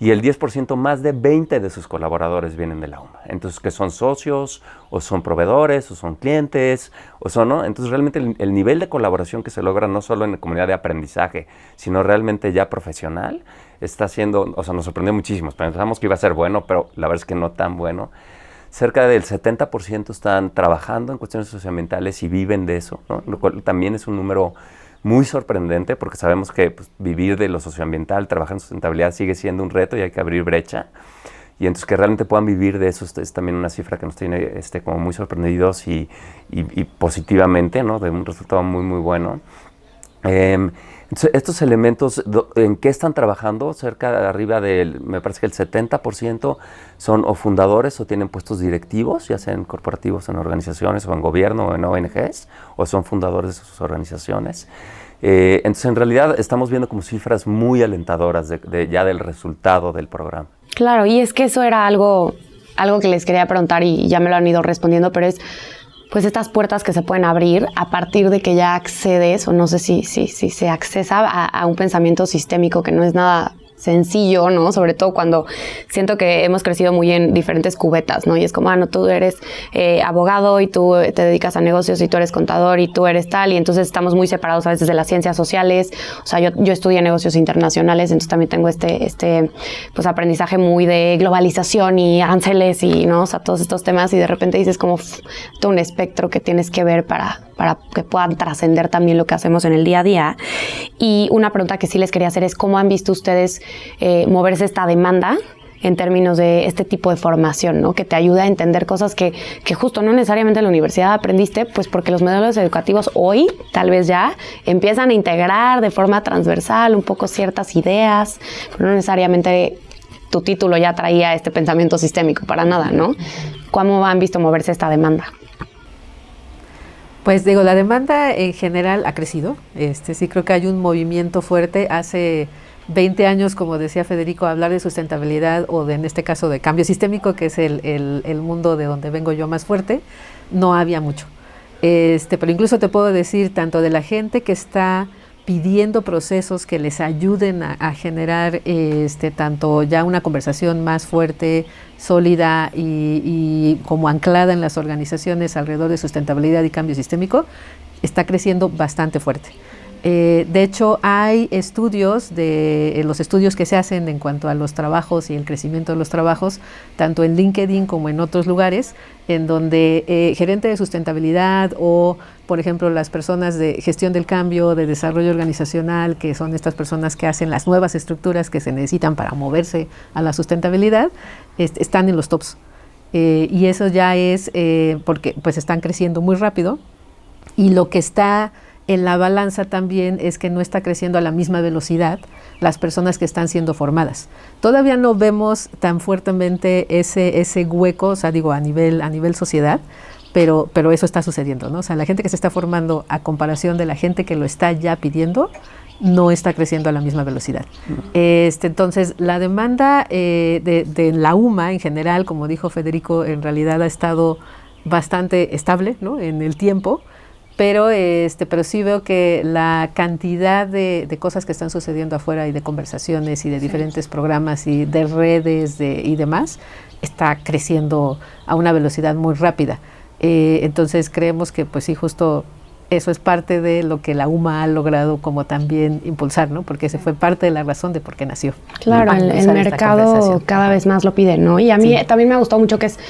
Y el 10%, más de 20 de sus colaboradores vienen de la UMA. Entonces, que son socios, o son proveedores, o son clientes, o son, ¿no? Entonces, realmente el nivel de colaboración que se logra no solo en la comunidad de aprendizaje, sino realmente ya profesional, está siendo, o sea, nos sorprendió muchísimo. Pensamos que iba a ser bueno, pero la verdad es que no tan bueno. Cerca del 70% están trabajando en cuestiones socioambientales y viven de eso, ¿no? Lo cual también es un número muy sorprendente, porque sabemos que pues, vivir de lo socioambiental, trabajar en sustentabilidad sigue siendo un reto y hay que abrir brecha. Y entonces que realmente puedan vivir de eso es también una cifra que nos tiene como muy sorprendidos y positivamente, ¿no? De un resultado muy, muy bueno. Entonces, estos elementos, ¿en qué están trabajando? Arriba del, me parece que el 70% son o fundadores o tienen puestos directivos, ya sean corporativos en organizaciones o en gobierno o en ONGs, o son fundadores de sus organizaciones. Entonces, en realidad, estamos viendo como cifras muy alentadoras ya del resultado del programa. Claro, y es que eso era algo que les quería preguntar y ya me lo han ido respondiendo, pero es pues estas puertas que se pueden abrir a partir de que ya accedes, o no sé si se accesa a un pensamiento sistémico que no es nada sencillo, ¿no? Sobre todo cuando siento que hemos crecido muy en diferentes cubetas, ¿no? Y es como, no, tú eres abogado y tú te dedicas a negocios y tú eres contador y tú eres tal, y entonces estamos muy separados a veces de las ciencias sociales. O sea, yo estudié negocios internacionales, entonces también tengo este pues aprendizaje muy de globalización y aranceles y, ¿no? O sea, todos estos temas, y de repente dices como todo un espectro que tienes que ver para que puedan trascender también lo que hacemos en el día a día. Y una pregunta que sí les quería hacer es, ¿cómo han visto ustedes moverse esta demanda en términos de este tipo de formación, ¿no? Que te ayuda a entender cosas que justo no necesariamente en la universidad aprendiste, pues porque los modelos educativos hoy tal vez ya empiezan a integrar de forma transversal un poco ciertas ideas, pero no necesariamente tu título ya traía este pensamiento sistémico para nada, ¿no? ¿Cómo han visto moverse esta demanda? Pues digo, la demanda en general ha crecido. Sí creo que hay un movimiento fuerte. Hace 20 años, como decía Federico, hablar de sustentabilidad o en este caso de cambio sistémico, que es el mundo de donde vengo yo más fuerte, no había mucho. Pero incluso te puedo decir, tanto de la gente que está pidiendo procesos que les ayuden a generar tanto ya una conversación más fuerte, sólida y como anclada en las organizaciones alrededor de sustentabilidad y cambio sistémico, está creciendo bastante fuerte. De hecho, hay estudios, los estudios que se hacen en cuanto a los trabajos y el crecimiento de los trabajos, tanto en LinkedIn como en otros lugares, en donde gerente de sustentabilidad o, por ejemplo, las personas de gestión del cambio, de desarrollo organizacional, que son estas personas que hacen las nuevas estructuras que se necesitan para moverse a la sustentabilidad, están en los tops. Y eso ya es porque pues están creciendo muy rápido, y lo que está en la balanza también es que no está creciendo a la misma velocidad las personas que están siendo formadas. Todavía no vemos tan fuertemente ese hueco, o sea, digo, a nivel sociedad, pero eso está sucediendo, ¿no? O sea, la gente que se está formando a comparación de la gente que lo está ya pidiendo, no está creciendo a la misma velocidad. Entonces, la demanda de la UMA en general, como dijo Federico, en realidad ha estado bastante estable, ¿no? En el tiempo. Pero sí veo que la cantidad de cosas que están sucediendo afuera y de conversaciones y de diferentes programas y de redes y demás está creciendo a una velocidad muy rápida. Entonces creemos que pues sí, justo eso es parte de lo que la UMA ha logrado como también impulsar, ¿no? Porque ese fue parte de la razón de por qué nació. Claro, el mercado cada vez más lo pide, ¿no? Y a mí también me ha gustado mucho que es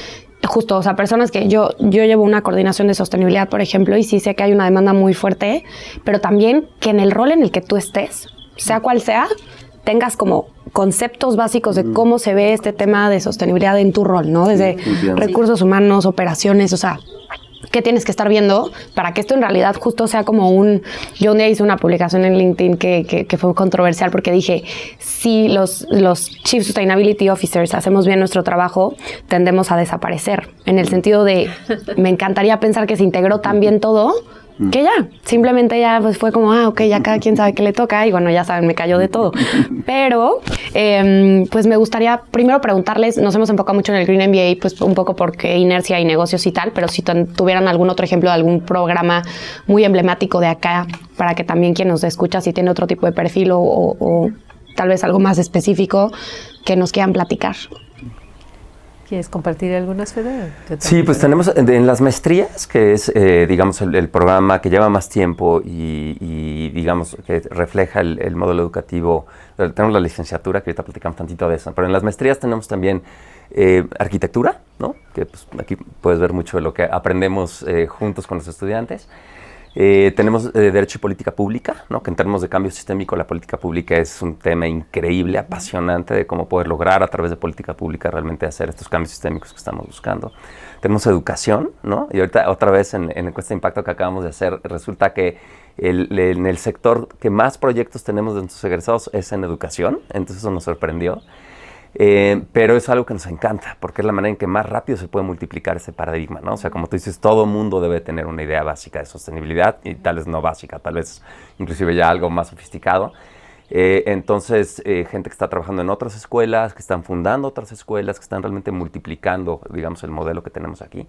justo, o sea, personas que yo llevo una coordinación de sostenibilidad, por ejemplo, y sí sé que hay una demanda muy fuerte, pero también que en el rol en el que tú estés, sea cual sea, tengas como conceptos básicos de cómo se ve este tema de sostenibilidad en tu rol, ¿no? Desde recursos humanos, operaciones, o sea, ¿qué tienes que estar viendo para que esto en realidad justo sea como yo un día hice una publicación en LinkedIn que fue controversial porque dije, si los Chief Sustainability Officers hacemos bien nuestro trabajo, tendemos a desaparecer. En el sentido de, me encantaría pensar que se integró tan bien todo, que ya, simplemente ya pues fue como, ok, ya cada quien sabe qué le toca y bueno, ya saben, me cayó de todo. Pero, pues me gustaría primero preguntarles, nos hemos enfocado mucho en el Green MBA, pues un poco porque inercia y negocios y tal, pero si tuvieran algún otro ejemplo de algún programa muy emblemático de acá, para que también quien nos escucha, si tiene otro tipo de perfil o tal vez algo más específico, que nos quieran platicar. ¿Quieres compartir algunas, Fede? Sí, pues tenemos en las maestrías, que es, digamos, el programa que lleva más tiempo y digamos, que refleja el modelo educativo. Tenemos la licenciatura, que ahorita platicamos tantito de eso, pero en las maestrías tenemos también arquitectura, ¿no? Que pues, aquí puedes ver mucho de lo que aprendemos juntos con los estudiantes. Tenemos Derecho y Política Pública, ¿no? Que en términos de cambio sistémico la política pública es un tema increíble, apasionante de cómo poder lograr a través de política pública realmente hacer estos cambios sistémicos que estamos buscando. Tenemos Educación, ¿no? Y ahorita otra vez en encuesta de impacto que acabamos de hacer, resulta que en el sector que más proyectos tenemos de nuestros egresados es en Educación, entonces eso nos sorprendió. Pero es algo que nos encanta, porque es la manera en que más rápido se puede multiplicar ese paradigma, ¿no? O sea, como tú dices, todo mundo debe tener una idea básica de sostenibilidad, y tal vez no básica, tal vez inclusive ya algo más sofisticado. Entonces, gente que está trabajando en otras escuelas, que están fundando otras escuelas, que están realmente multiplicando, digamos, el modelo que tenemos aquí,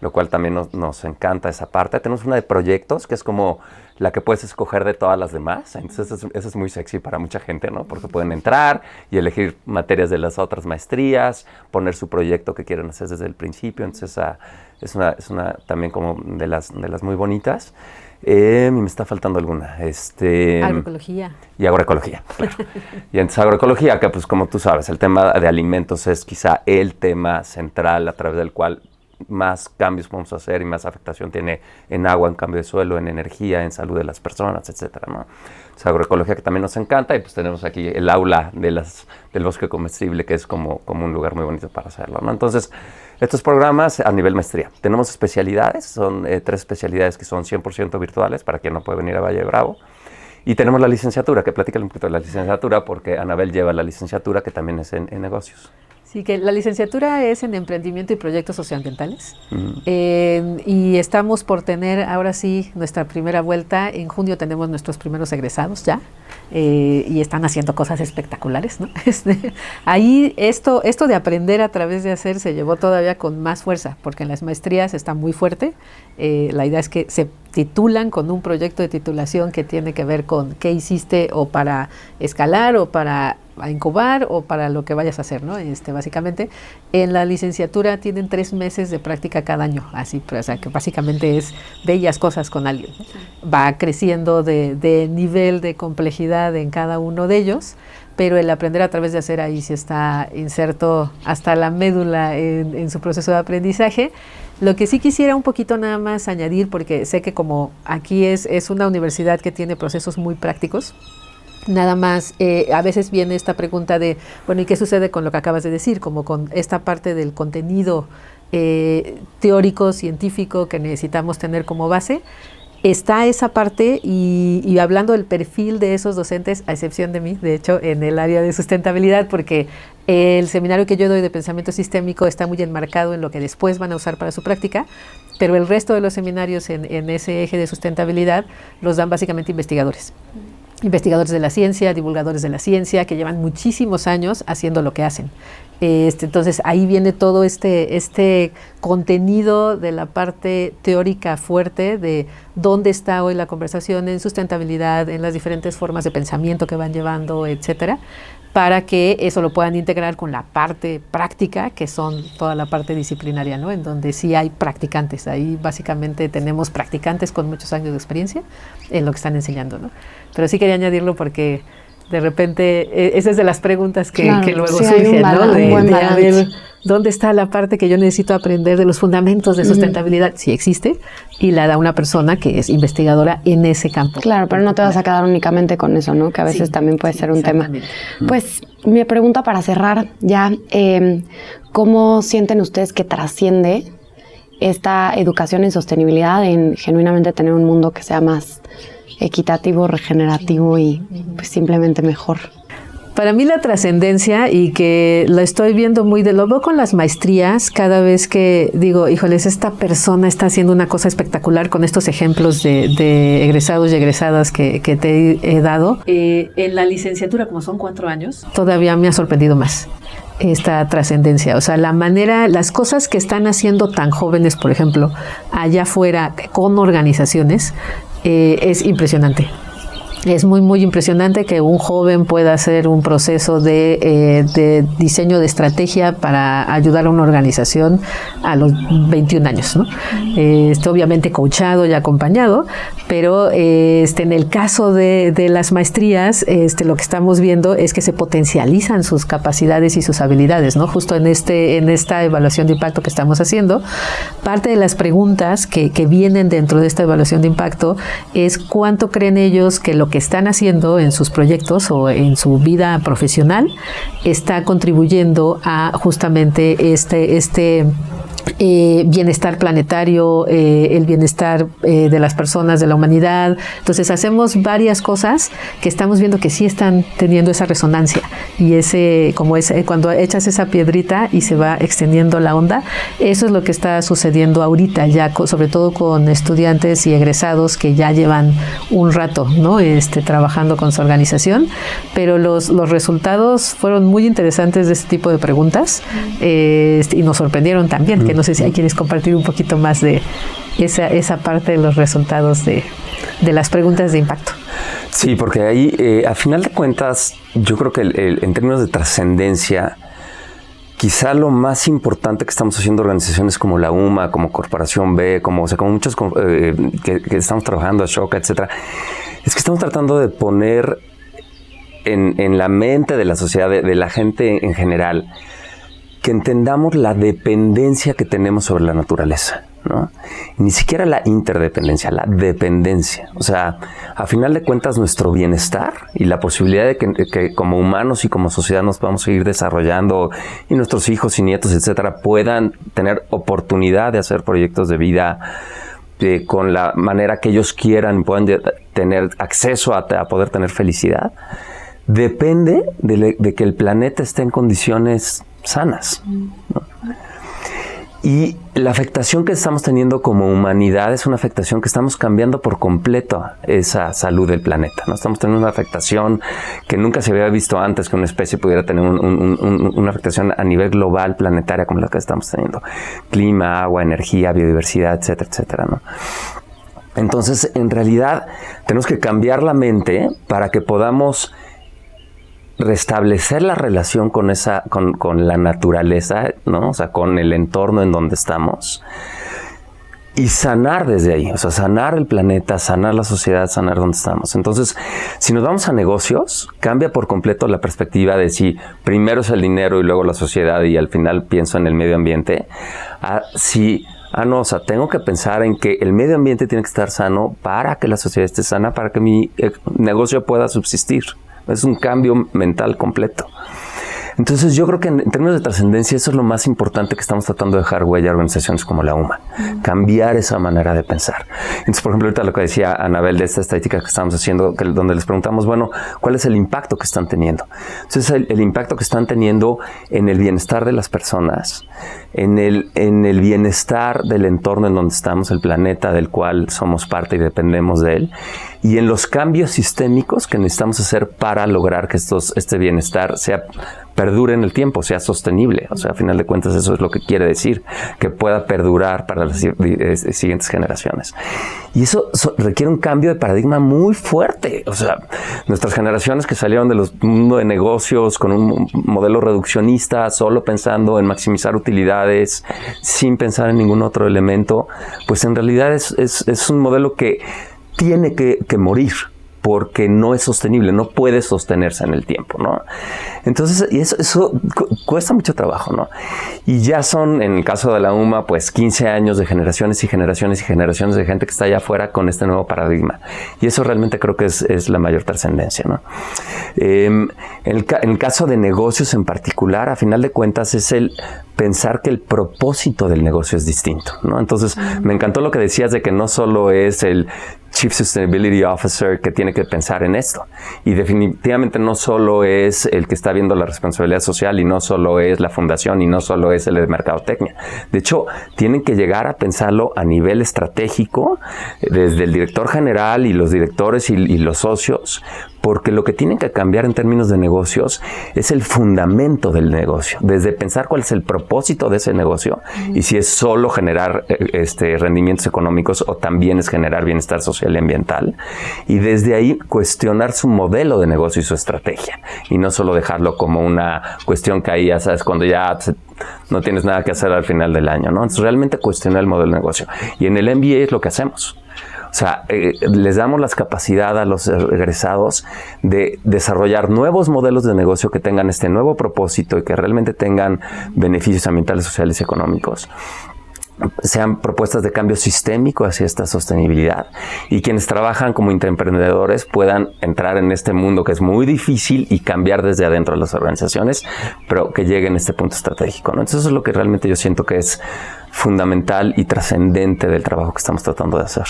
lo cual también nos encanta esa parte. Tenemos una de proyectos, que es como la que puedes escoger de todas las demás. Entonces, eso es muy sexy para mucha gente, ¿no? Porque pueden entrar y elegir materias de las otras maestrías, poner su proyecto que quieren hacer desde el principio. Entonces, esa es una también como de las muy bonitas. Me está faltando alguna. Agroecología. Y agroecología, claro. Y entonces agroecología, que pues como tú sabes, el tema de alimentos es quizá el tema central a través del cual más cambios podemos hacer y más afectación tiene en agua, en cambio de suelo, en energía, en salud de las personas, etcétera, ¿no? Es agroecología que también nos encanta, y pues tenemos aquí el aula del bosque comestible, que es como un lugar muy bonito para hacerlo, ¿no? Entonces, estos programas a nivel maestría. Tenemos especialidades, son 3 especialidades que son 100% virtuales para quien no puede venir a Valle de Bravo. Y tenemos la licenciatura, que platica un poquito de la licenciatura, porque Anabel lleva la licenciatura, que también es en negocios. Sí, que la licenciatura es en Emprendimiento y Proyectos Socioambientales. Y estamos por tener ahora sí nuestra primera vuelta. En junio tenemos nuestros primeros egresados ya, y están haciendo cosas espectaculares, ¿no? Ahí esto de aprender a través de hacer se llevó todavía con más fuerza, porque en las maestrías está muy fuerte. La idea es que se titulan con un proyecto de titulación que tiene que ver con qué hiciste o para escalar o para incubar o para lo que vayas a hacer, ¿no? Básicamente, en la licenciatura tienen 3 meses de práctica cada año, así, o sea, que básicamente es bellas cosas con alguien. Va creciendo de nivel de complejidad en cada uno de ellos, pero el aprender a través de hacer ahí sí está inserto hasta la médula en su proceso de aprendizaje. Lo que sí quisiera un poquito nada más añadir, porque sé que como aquí es una universidad que tiene procesos muy prácticos, nada más, a veces viene esta pregunta de, bueno, ¿y qué sucede con lo que acabas de decir? Como con esta parte del contenido teórico, científico que necesitamos tener como base. Está esa parte y hablando del perfil de esos docentes, a excepción de mí, de hecho, en el área de sustentabilidad, porque el seminario que yo doy de pensamiento sistémico está muy enmarcado en lo que después van a usar para su práctica, pero el resto de los seminarios en ese eje de sustentabilidad los dan básicamente investigadores. Investigadores de la ciencia, divulgadores de la ciencia, que llevan muchísimos años haciendo lo que hacen. Entonces ahí viene todo este contenido de la parte teórica fuerte de dónde está hoy la conversación en sustentabilidad, en las diferentes formas de pensamiento que van llevando, etcétera, para que eso lo puedan integrar con la parte práctica, que son toda la parte disciplinaria, ¿no? En donde sí hay practicantes. Ahí básicamente tenemos practicantes con muchos años de experiencia en lo que están enseñando, ¿no? Pero sí quería añadirlo porque de repente esa es de las preguntas que luego sí, surgen, ¿no? De a ver, ¿dónde está la parte que yo necesito aprender de los fundamentos de sustentabilidad? Sí existe, y la da una persona que es investigadora en ese campo. Claro, pero no te vas a quedar únicamente con eso, ¿no? Que a veces también puede ser un tema. Pues mi pregunta para cerrar ya, ¿cómo sienten ustedes que trasciende esta educación en sostenibilidad en genuinamente tener un mundo que sea más equitativo, regenerativo y pues simplemente mejor? Para mí la trascendencia, y que lo estoy viendo lo veo con las maestrías, cada vez que digo, híjoles, esta persona está haciendo una cosa espectacular con estos ejemplos de egresados y egresadas que te he dado. En la licenciatura, como son 4 años, todavía me ha sorprendido más esta trascendencia. O sea, la manera, las cosas que están haciendo tan jóvenes, por ejemplo, allá afuera con organizaciones, es impresionante. Es muy, muy impresionante que un joven pueda hacer un proceso de diseño de estrategia para ayudar a una organización a los 21 años, ¿no? Obviamente coachado y acompañado, pero en el caso de las maestrías, lo que estamos viendo es que se potencializan sus capacidades y sus habilidades, ¿no? Justo en esta evaluación de impacto que estamos haciendo, parte de las preguntas que vienen dentro de esta evaluación de impacto es cuánto creen ellos que lo que están haciendo en sus proyectos o en su vida profesional está contribuyendo a justamente bienestar planetario, el bienestar de las personas, de la humanidad. Entonces hacemos varias cosas que estamos viendo que sí están teniendo esa resonancia y cuando echas esa piedrita y se va extendiendo la onda, eso es lo que está sucediendo ahorita ya, sobre todo con estudiantes y egresados que ya llevan un rato, ¿no? Trabajando con su organización, pero los resultados fueron muy interesantes de este tipo de preguntas y nos sorprendieron también, que no sé si quieres compartir un poquito más de esa parte de los resultados de las preguntas de impacto. Sí, porque ahí, a final de cuentas, yo creo que en términos de trascendencia, quizá lo más importante que estamos haciendo organizaciones como la UMA, como Corporación B, como muchos que estamos trabajando, Ashoka, etcétera, es que estamos tratando de poner en la mente de la sociedad, de la gente en general, que entendamos la dependencia que tenemos sobre la naturaleza, ¿no? Ni siquiera la interdependencia, la dependencia. O sea, a final de cuentas, nuestro bienestar y la posibilidad de que como humanos y como sociedad nos podamos seguir desarrollando y nuestros hijos y nietos, etcétera, puedan tener oportunidad de hacer proyectos de vida con la manera que ellos quieran, puedan tener acceso a poder tener felicidad, depende de que el planeta esté en condiciones sanas, ¿no? Y la afectación que estamos teniendo como humanidad es una afectación que estamos cambiando por completo esa salud del planeta, ¿no? Estamos teniendo una afectación que nunca se había visto antes, que una especie pudiera tener una afectación a nivel global, planetaria, como la que estamos teniendo. Clima, agua, energía, biodiversidad, etcétera, etcétera, ¿no? Entonces, en realidad, tenemos que cambiar la mente para que podamos restablecer la relación con la naturaleza, ¿no? O sea, con el entorno en donde estamos y sanar desde ahí, o sea, sanar el planeta, sanar la sociedad, sanar donde estamos. Entonces, si nos vamos a negocios, cambia por completo la perspectiva de si primero es el dinero y luego la sociedad y al final pienso en el medio ambiente, no, o sea, tengo que pensar en que el medio ambiente tiene que estar sano para que la sociedad esté sana, para que mi negocio pueda subsistir. Es un cambio mental completo. Entonces yo creo que en términos de trascendencia eso es lo más importante que estamos tratando de dejar huella a organizaciones como la UMA, cambiar esa manera de pensar. Entonces, por ejemplo, ahorita lo que decía Anabel de esta estadística que estamos haciendo, donde les preguntamos, bueno, ¿cuál es el impacto que están teniendo? Entonces, el impacto que están teniendo en el bienestar de las personas, en el bienestar del entorno en donde estamos, el planeta del cual somos parte y dependemos de él, y en los cambios sistémicos que necesitamos hacer para lograr que este bienestar perdure en el tiempo, sea sostenible. O sea, a final de cuentas eso es lo que quiere decir, que pueda perdurar para las siguientes generaciones. Y eso requiere un cambio de paradigma muy fuerte. O sea, nuestras generaciones que salieron del mundo de negocios con un modelo reduccionista, solo pensando en maximizar utilidades, sin pensar en ningún otro elemento, pues en realidad es un modelo que tiene que morir, porque no es sostenible, no puede sostenerse en el tiempo, ¿no? Entonces, y eso cuesta mucho trabajo, ¿no? Y ya son, en el caso de la UMA, pues 15 años de generaciones y generaciones y generaciones de gente que está allá afuera con este nuevo paradigma. Y eso realmente creo que es la mayor trascendencia, ¿no? En el caso de negocios en particular, a final de cuentas, es el pensar que el propósito del negocio es distinto, ¿no? Entonces, me encantó lo que decías de que no solo es el Chief Sustainability Officer que tiene que pensar en esto. Y definitivamente no solo es el que está viendo la responsabilidad social y no solo es la fundación y no solo es el de mercadotecnia. De hecho, tienen que llegar a pensarlo a nivel estratégico, desde el director general y los directores y los socios, porque lo que tienen que cambiar en términos de negocios es el fundamento del negocio. Desde pensar cuál es el propósito de ese negocio y si es solo generar rendimientos económicos o también es generar bienestar social y ambiental. Y desde ahí cuestionar su modelo de negocio y su estrategia. Y no solo dejarlo como una cuestión que ahí ya sabes cuando ya no tienes nada que hacer al final del año, ¿no? Entonces realmente cuestionar el modelo de negocio. Y en el MBA es lo que hacemos. O sea, les damos la capacidad a los egresados de desarrollar nuevos modelos de negocio que tengan este nuevo propósito y que realmente tengan beneficios ambientales, sociales y económicos. Sean propuestas de cambio sistémico hacia esta sostenibilidad y quienes trabajan como intraemprendedores puedan entrar en este mundo que es muy difícil y cambiar desde adentro de las organizaciones, pero que lleguen a este punto estratégico, ¿no? Entonces eso es lo que realmente yo siento que es fundamental y trascendente del trabajo que estamos tratando de hacer.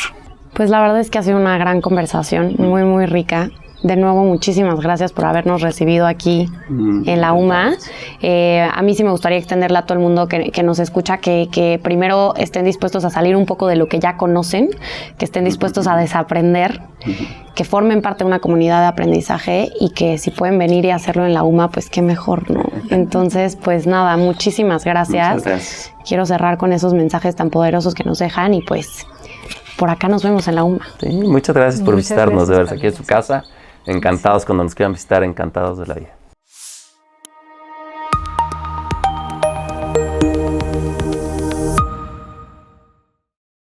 Pues la verdad es que ha sido una gran conversación, muy, muy rica. De nuevo, muchísimas gracias por habernos recibido aquí en la UMA. A mí sí me gustaría extenderle a todo el mundo que nos escucha que primero estén dispuestos a salir un poco de lo que ya conocen, que estén dispuestos a desaprender, que formen parte de una comunidad de aprendizaje y que si pueden venir y hacerlo en la UMA, pues qué mejor, ¿no? Entonces, pues nada, muchísimas gracias. Muchas gracias. Quiero cerrar con esos mensajes tan poderosos que nos dejan y pues por acá nos vemos en la UMA. Sí, muchas gracias por visitarnos, gracias, de verdad, aquí en su casa. Encantados cuando nos quieran visitar, encantados de la vida.